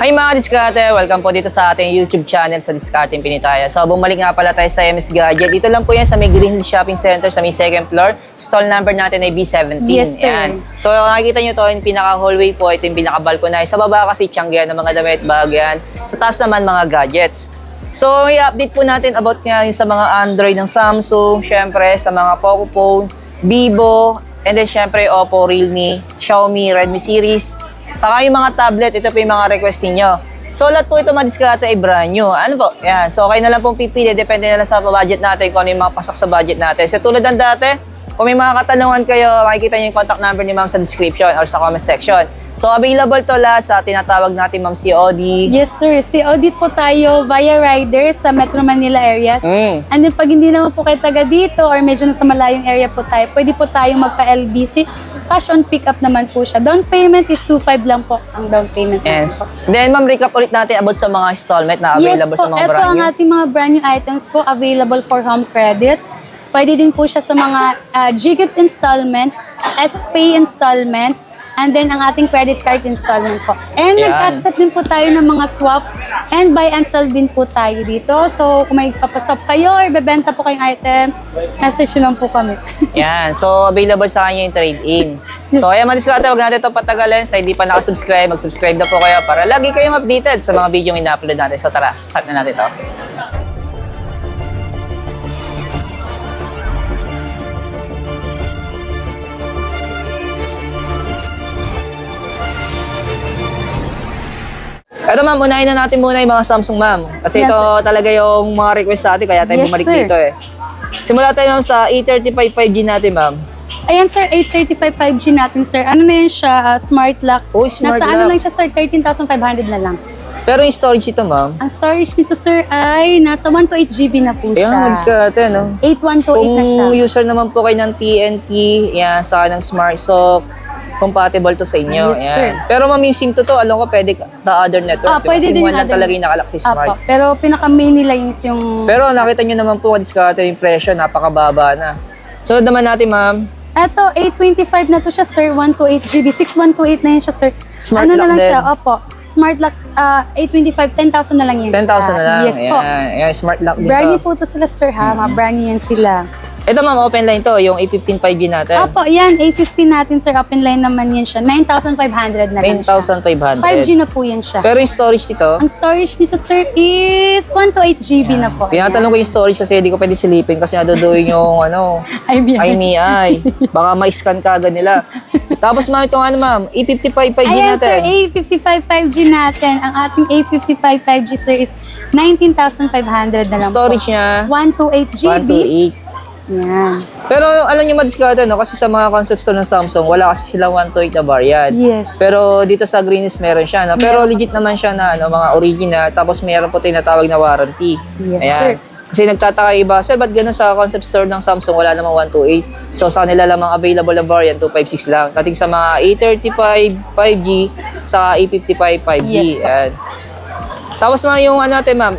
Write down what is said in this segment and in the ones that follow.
Hi mga diskarte! Welcome po dito sa ating YouTube channel sa Discarding Pinitaya. So bumalik nga pala tayo sa MS Gadget. Dito lang po yan sa may Green Hills Shopping Center sa may 2nd floor. Stall number natin ay B17. Yes, sir. Yan. So nakikita nyo to, yung pinaka-hallway po, ito yung pinaka-balcony. Sa baba kasi tiyanggihan ng mga damit, bag yan. Sa taas naman mga gadgets. So i-update po natin about nga sa mga Android ng Samsung, syempre sa mga Poco Phone, Vivo, and then syempre Oppo, Realme, Xiaomi, Redmi series. Saka yung mga tablet, ito po yung mga request ninyo. So, lahat po ito madiskarte ay brand new. Ano po? Yan. So, kayo na lang pong pipili. Depende na lang sa budget natin kung ano yung mga pasok sa budget natin. So, tulad ng dati, kung may mga katanungan kayo, makikita nyo yung contact number ni ma'am sa description or sa comment section. So, available to lahat sa tinatawag natin ma'am COD. Yes, sir. COD po tayo via rider sa Metro Manila areas. And then, pag hindi naman po kayo taga dito or medyo nasa malayong area po tayo, pwede po tayong magpa-LBC. Cash on pick-up naman po siya. Down payment is 2.5 lang po ang down payment. Yes. Then, ma'am, recap ulit natin about sa mga installment na available sa mga Yes po, ito brand ang new. ating mga brand new items po available for home credit. Pwede din po siya sa mga GGIFs installment, SPay installment, and then ang ating credit card installment po. And Yan. nag-accept din po tayo ng mga swap and buy and sell din po tayo dito. So kung may papaswap kayo or bebenta po kayong item, message nyo lang po kami. Yan. So, available sa kanya yung trade-in. So, ayan, madiskarte, huwag natin ito patagalin. Sa hindi pa nakasubscribe, mag-subscribe na po kayo para lagi kayong updated sa mga video yung ina-upload natin. So, tara, start na natin ito. Ito ma'am, unahin na natin muna yung mga Samsung ma'am. Kasi Yes, ito talaga yung mga request sa atin, kaya tayo Yes, bumalik sir. dito eh. Simula tayo ma'am sa A35 5G natin ma'am. Ayan sir, 835 5G natin sir. Ano na yan siya? Smart lock. Oh, smart Nasa lock. ano lang siya sir, 13,500 na lang. Pero yung storage ito ma'am, Ang storage nito sir ay nasa 128 GB na po siya. ayan, madiskarte no. 8128 na siya. Kung user naman po kayo ng TNT, yan, saka ng SmartSoc, compatible to sa inyo. Yes, Yan. sir. Pero ma'am, yung SIM to, alam ko pwede the other network. diba? Pwede SIM din 1 lang other- talaga yung nakalak si Smart. Apo, pero pinaka-main nila yung... Pero nakita nyo naman po, madiskarte yung presyo, napakababa na. Sunod naman natin ma'am, Eto, 825 na to siya sir, 128 GB. 6128 na yun siya sir. Smart ano lock na lang din. siya, opo. Smart lock, 825, 10,000 na lang yan. 10,000 na lang. Yes po. Ayan, smart lock din Brand new to. po to sila sir ha, mga brand new yan sila. Ito ma'am, open line to, yung A15 5G natin. Opo, yan, A15 natin sir, open line naman yan siya. 9,500 na lang siya. 9,500. 5G na po yan siya. Pero yung storage nito, Ang storage nito sir is 128 GB na po. tinatanong ko yung storage kasi hindi ko pwede silipin kasi naduduin yung ano, IMEI. Baka ma-scan ka agad nila. Tapos ma'am, itong ano ma'am, A55 5G Ayan natin. sir, A55 5G natin. Ang ating A55 5G sir is 19,500 na lang Storage po. niya, 128 GB. 128. Yan. Pero alam nyo madiskarte, no? Kasi sa mga concept store ng Samsung, wala kasi silang 128 na variant. Yes. Pero dito sa Greenis meron siya, no? Pero legit naman siya na ano, mga original. Tapos meron po tinatawag na warranty. Yes, Ayan. sir. Kasi nagtataka iba, sir, ba't gano'n sa concept store ng Samsung wala namang 128? So sa kanila lamang available na variant, 256 lang. Kating sa mga A35 5G, sa A55 5G. Yes, po. Ayan. Tapos mga yung ano natin, ma'am,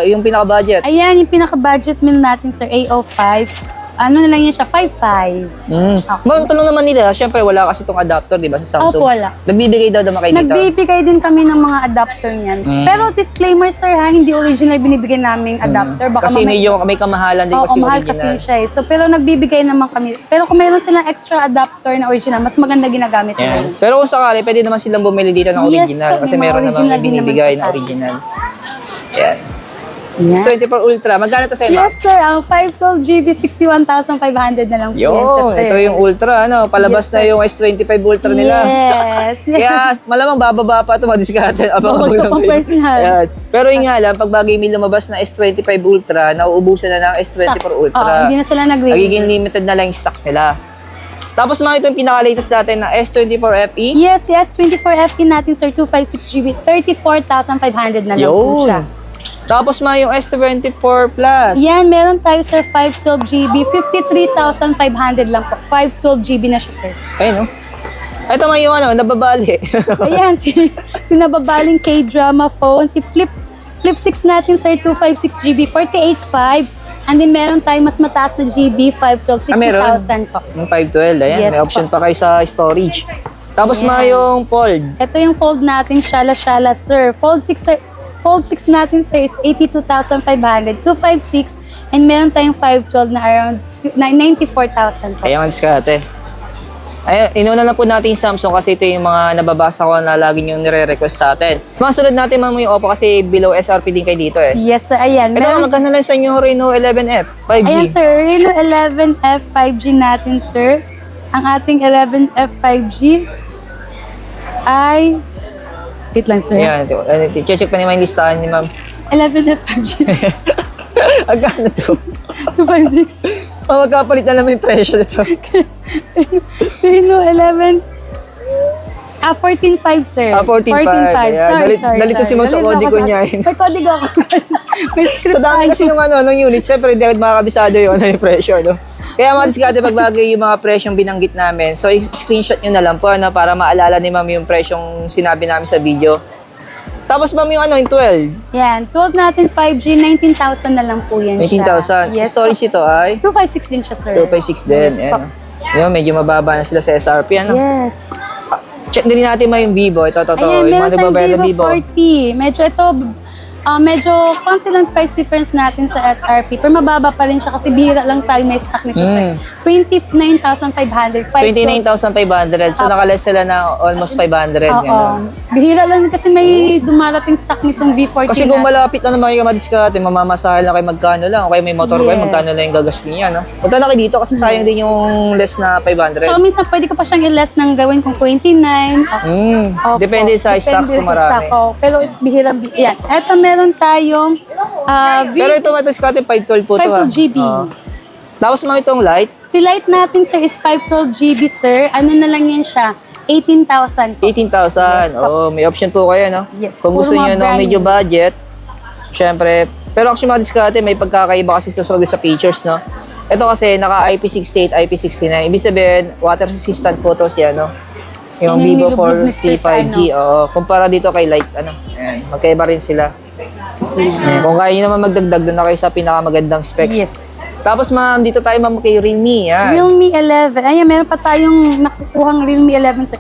yung pinaka-budget. Ayan, yung pinaka-budget meal natin sir, A05. Ano na lang yan siya, 5.5. Okay. Bang tanong naman nila, syempre wala kasi itong adapter, di ba, sa Samsung? Opo, wala. Nagbibigay daw naman kayo dito? Nagbibigay din kami ng mga adapter niyan. Pero disclaimer sir ha, hindi original binibigay naming adapter. Baka Kasi mamaya- may kamahalan din Oo, kasi mahal original. kasi yun siya eh. So, pero nagbibigay naman kami. Pero kung mayroon silang extra adapter na original, mas maganda ginagamit nila Yan. yun. Pero kung sakali, pwede naman silang bumili dito ng Yes original. po, Kasi may mga meron naman original din binibigay naman na po. original. Yes. Yan. S24 Ultra. Magkano to sa'yo, ma'am? Yes sir, ang 512 GB, 61,500 na lang po yan siya Yun, sir. ito yung Ultra, ano, palabas Yes, na sir. yung S25 Ultra nila. Yes. Kaya malamang bababa pa ito, madiskarte. Babagsak ang price niya. Ayan. Pero yun nga lang, pag bagay may lumabas na S25 Ultra, nauubusan na ng S24 Stock. Ultra. Oo, hindi na sila nag-release. Nagiging limited na lang yung stocks nila. Tapos mga ito yung pinaka-latest natin na S24 FE. Yes, 24 FE natin sir, 256 GB, 34,500 na lang po Yun. siya. Tapos mga yung S24 Plus. Yan, meron tayo sir 512 GB, 53,500 lang po. 512 GB na siya sir. Ayun, no? Ito mga yung ano, nababali. Ayan, si nababaling K-drama phone, si Flip 6 natin sir, 256 GB, 48,500. And then meron tayong mas mataas na GB, 512, meron? 60,000 po. Yung 512, ayan. Yes may option po. pa kayo sa storage. Tapos Ayan. yung fold. Ito yung fold natin, shala-shala, sir. Fold 6, sir. Fold 6 natin, sir, is 82,500. 256. And meron tayong 512 na around 94,000 po. Ayan, diskarte. Ayun, inuna na po natin yung Samsung kasi ito yung mga nababasa ko na lagi yung nire-request sa atin. Masunod natin ma'am yung Oppo kasi below SRP din kayo dito eh. Yes, sir. Ayan. Ito magkano lang sa inyo Reno 11F 5G? Ayan, sir. Reno 11F 5G natin, sir. Ang ating 11F 5G ay... Wait lang, sir. Ayan, check pa naman yung listahan ni ma'am. 11F 5G. Agkano to? 256. Magkapalit na naman yung presyo nito. Reno 11... 14.5, sir. 14.5. 14.5. Ayan. Sorry. Nalito si Ma'am sa kodigo niya. May kodigo ako. May script Sa dami tayo. kasi nung unit, siyempre hindi agad makakabisado yung presyo, no? Kaya mga diskarte, pagbagay yung mga presyong binanggit namin, so screenshot nyo na lang po, ano, para maalala ni ma'am yung presyong sinabi namin sa video. Tapos ma'am yung yung 12, Yan. 12 natin 5G, 19,000 na lang po yan 19,000. Yes. Storage ito ay 256 din siya, sir. 256 din. Yes, Ayan. Yun, medyo mababa na sila sa SRP, ano? Yes. Check din natin mga yung Vivo. Ito, Ayan, yung meron mga nababaya na tayong Vivo 40. Medyo ito, medyo konti lang price difference natin sa SRP. Pero mababa pa rin siya kasi bihira lang tayo may stock nito, sir. 29,500. 29,500. So, nakaless sila na almost 500. Oo. Ganun. Bihira lang kasi may dumarating stock nitong V40 Kasi kung malapit na naman kayo madiskarte, mamamasahe lang kayo magkano lang. O kaya may motor kayo, Yes. magkano lang yung gagastin niya, no? Punta na kayo dito kasi sayang din yung less na 500. Tsaka minsan pwede ko pa siyang i-less ng gawin kung 29. Opo. Depende sa stocks kung marami. Pero bihira. Yan. Eto meron tayong Pero ito madiskarte, 512 po ito. 512 GB. Tapos mga itong light, Si light natin, sir, is 512 GB, sir. Ano na lang yan siya? 18,000 po. 18,000. Yes po. Oh, may option po kayo, no? Yes, Kung puro gusto mga niyo ng brand medyo new. budget, syempre, pero actually mga diskarte, may pagkakaiba kasi sa features, no? Ito kasi naka IP68, IP69. Ibig sabihin, water resistant photos yan, no? Yung Yan yung Vivo nilubog ni Sir 4 5G, oo. Kumpara dito kay Light, ano? Ayan, magkaiba rin sila. Ayan, kung kaya nyo naman magdagdag, doon na kayo sa pinakamagandang specs. Yes. Tapos ma'am, dito tayo ma'am kay Realme, yan. Realme 11. Ayan, meron pa tayong nakukuhang Realme 11, sir.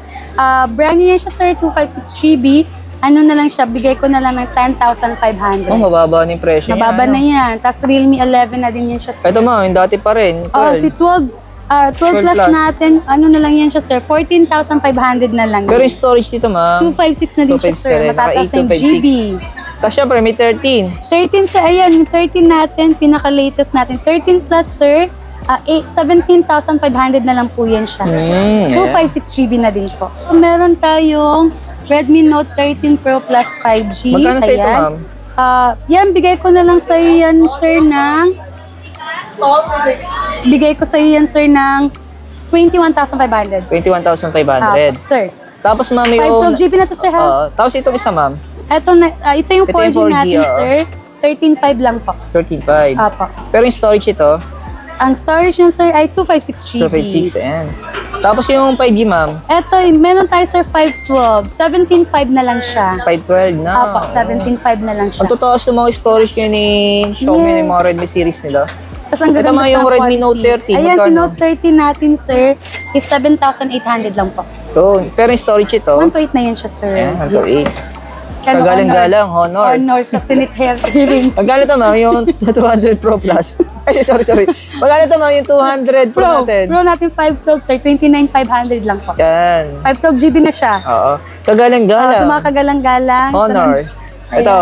Brand new yan siya, sir. 256 GB. Ano na lang siya, bigay ko na lang ng 10,500. Oh, mababa na yung presyo niya, Mababa ano? na yan. Tapos Realme 11 na din yan siya, sir. Ito ma'am, yung dati pa rin. Oh, 12. si 12 plus plus. natin, ano na lang yan siya, sir. 14,500 na lang. Pero yan. yung storage dito ma'am, 256 na din siya, 256 sir. ka rin. Matataas na yung Naka 8, GB. Tapos syempre may 13. 13, sir. Ayan, yung 13 natin, pinaka-latest natin. 13 plus, sir. 17,500 na lang po yan siya. Ayan. 256 GB na din po. Meron tayong Redmi Note 13 Pro Plus 5G. Magkano sa ito, Ayan. ma'am? Yan, bigay ko na lang sa iyo yan, sir, ng... Bigay ko sa iyo yan, sir, ng 21,500. 21,500. Sir. Tapos ma'am yung... 512 GB na to, sir, ha? Oo. Tapos itong isa ma'am, Ito yung Ito yung 4G 4G, natin, oo. sir. 13.5 lang po. 13.5. Apo. Pero yung storage ito, Ang storage niyan, sir, ay 256 GB. 256. Ayan. Tapos yung 5G ma'am, Ito, meron tayo, sir, 512. 17.5 na lang siya. 512 na. Apo, 17.5 na lang siya. Ang totoo sa mga storage nyo ni Xiaomi Yes. yung mga Redmi series nila. Tapos ang Ito gaganda mga yung pa ang Redmi Note quality. 13, Ayan, si magkano? Note 13 natin, sir, is 7,800 lang po. So, pero yung storage ito, 128 na yan siya, sir. ayan, Yes, sir. 128. Kagaling-galang, Honor. Honor sa Senate Health Hearing. Magkano ito ma'am, yung 200 Pro Plus? Ay, sorry. Magkano ito ma'am, yung 200 Pro natin? Pro natin 512, sir. 29,500 lang po. Yan. 512 GB na siya. Oo. Kagaling-galang. Sa mga kagalang-galang. Honor. Ayan. Ito,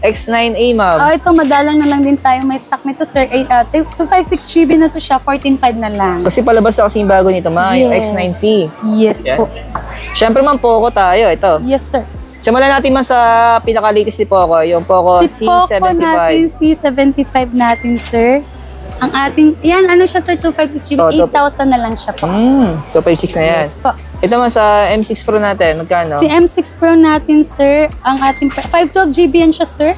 X9A ma'am. Ito, madalang na lang din tayo. May stock nito, sir. 256 GB na to siya. 14.5 na lang. Kasi palabas na kasi yung bago nito ma'am, yung Yes. X9C. Yes Yan. po. Siyempre ma'am, Poco tayo. Ito. Yes, sir. Simulan natin ma'am sa pinaka-latest ni Poco, yung Poco Si Poco C75. natin, C75 natin, sir. Ang ating, yan, ano siya, sir, 256 GB, Oh, 8,000 na lang siya po. 256 na yan. Yes po. Ito ma'am sa M6 Pro natin, magkano? Si M6 Pro natin, sir, ang ating, 512 GB yan siya, sir.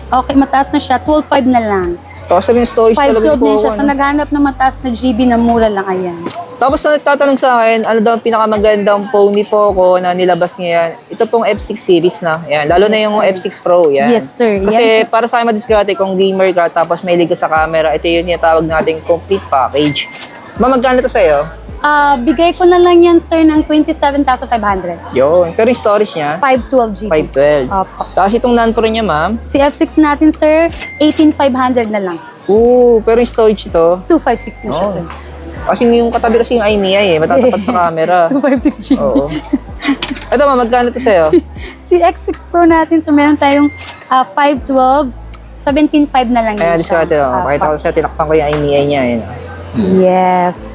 Okay, mataas na siya, 12.5 na lang. Tapos sabi yung storage talaga 512 ni din Poco. siya, sa naghanap ng mataas na GB na mura lang, ayan. Tapos na nagtatanong sa akin, ano daw ang pinakamagandang phone ni Poco na nilabas niya yan? Ito pong F6 series na. Yan. Lalo na yung sir. F6 Pro. Yan. Yes, sir. Kasi Yan, sir. para sa akin madiskarte, kung gamer ka tapos may ligo sa camera, ito yun yung tawag nating complete package. Magkano to sa'yo? Bigay ko na lang yan, sir, ng 27,500. Yun. Pero yung storage niya, 512 GB. 512. Opo. Tapos itong non-pro niya, ma'am. Si F6 natin, sir, 18,500 na lang. Pero yung storage ito, 256 na siya, sir. kasi yung katabi kasi yung iMIA matatapat sa camera. 256 GB. Oo. Ito, ma'am, magkano to sa'yo? Si X6 Pro natin, so meron tayong 512, 17,500 na lang Ayan, yun siya. discard ito. Pakita ko sa'yo, tinakpan ko yung iMIA niya. Yun. Yes.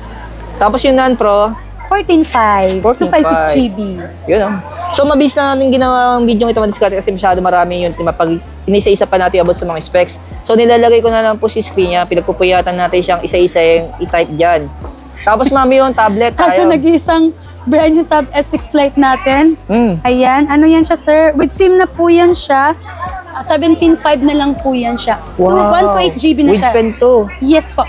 Tapos yung non-pro, 14,500, 256 GB. yun oh. So, mabilis na natin ginawa ang video ito madiskarte kasi masyado marami yun. Pag inisa-isa pa natin about sa mga specs. So, nilalagay ko na lang po si screen niya. Pinagpupuyatan natin siyang isa-isa yung i-type dyan. Tapos, mami, yung tablet Ito, tayo. nag-iisang brand new Tab S6 Lite natin. Ayan, ano yan siya, sir? With SIM na po yan siya. 17,500 na lang po yan siya. 128 GB na With siya. pen to. Yes po.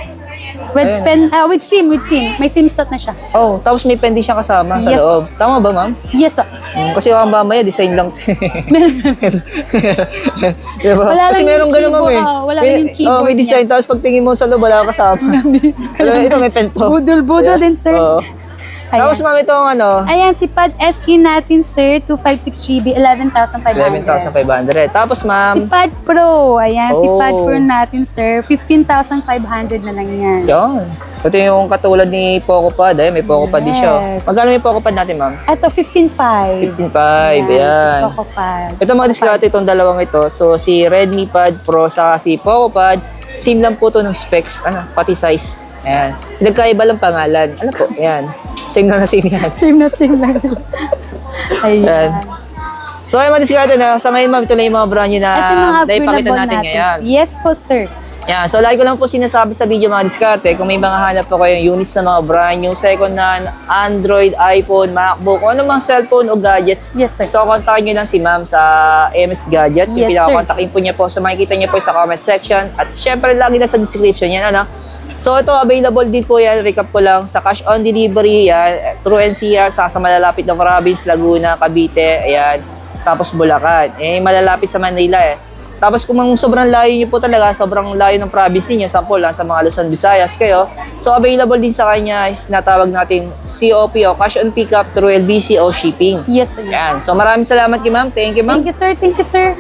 With Ayan. pen, with SIM. May SIM slot na siya. Oh, tapos may pen din siyang kasama sa Yes. loob. Tama ba, ma'am? Yes po. Kasi ang mamaya, design lang. Diba? Wala Kasi lang meron yung ganun, ma'am eh. keyboard, wala lang yung keyboard may design, tapos pagtingin mo sa loob, wala ka kasama. Ito, may pen po. Budol-budol din, sir. Oo. Ayan. Tapos, ma'am, itong ano, Ayan, si Pad SE natin, sir, 256 GB, 11,500. 11,500. Tapos, Si ma'am, Pad Pro, ayan, si Oh. Pad Pro natin, sir, 15,500 na lang yan. yun. Ito yung katulad ni Poco Pad. Ayun, may Poco Pad din siya. Yes. Magkano may Poco Pad natin, ma'am? Ito, 15,500. 15,500. Ayan. Si Poco Pad. Ito mga diskarte itong dalawang ito. So, si Redmi Pad Pro sa si Poco Pad, same lang po to ng specs, pati size. Ayan. Nagkaiba lang pangalan. Ano po? Ayan. Same na same yan. Same lang sila. Ayan. Ayan. So, ay mga diskarte na. Sa ngayon, ma'am, ito na yung mga brand new na Ito yung mga naipakita available natin ngayon. Yes po, sir. Yan. So, lagi ko lang po sinasabi sa video mga diskarte, kung may mga hanap po kayong units na mga brand new, second hand, Android, iPhone, MacBook, o ano mang cellphone o gadgets, Yes, sir. so kontakin nyo lang si ma'am sa MS Gadget. Yung Yes, pinaka-kontakin po niya po. So, makikita niyo po sa comment section. At syempre, lagi na sa description yan, ano. So, ito, available din po yan. Recap ko lang. Sa cash on delivery, yan. Through NCR, sa malalapit na province, Laguna, Cavite, ayan. Tapos Bulacan. Malalapit sa Manila, Tapos kung sobrang layo nyo po talaga, sobrang layo ng province niyo, sample lang sa mga Luzon, Visayas kayo. So, available din sa kanya is natawag natin COP o cash on pickup through LBC o shipping. Yes, sir. Yan. So, maraming salamat kay ma'am. Thank you, ma'am. Thank you, sir. Thank you, sir.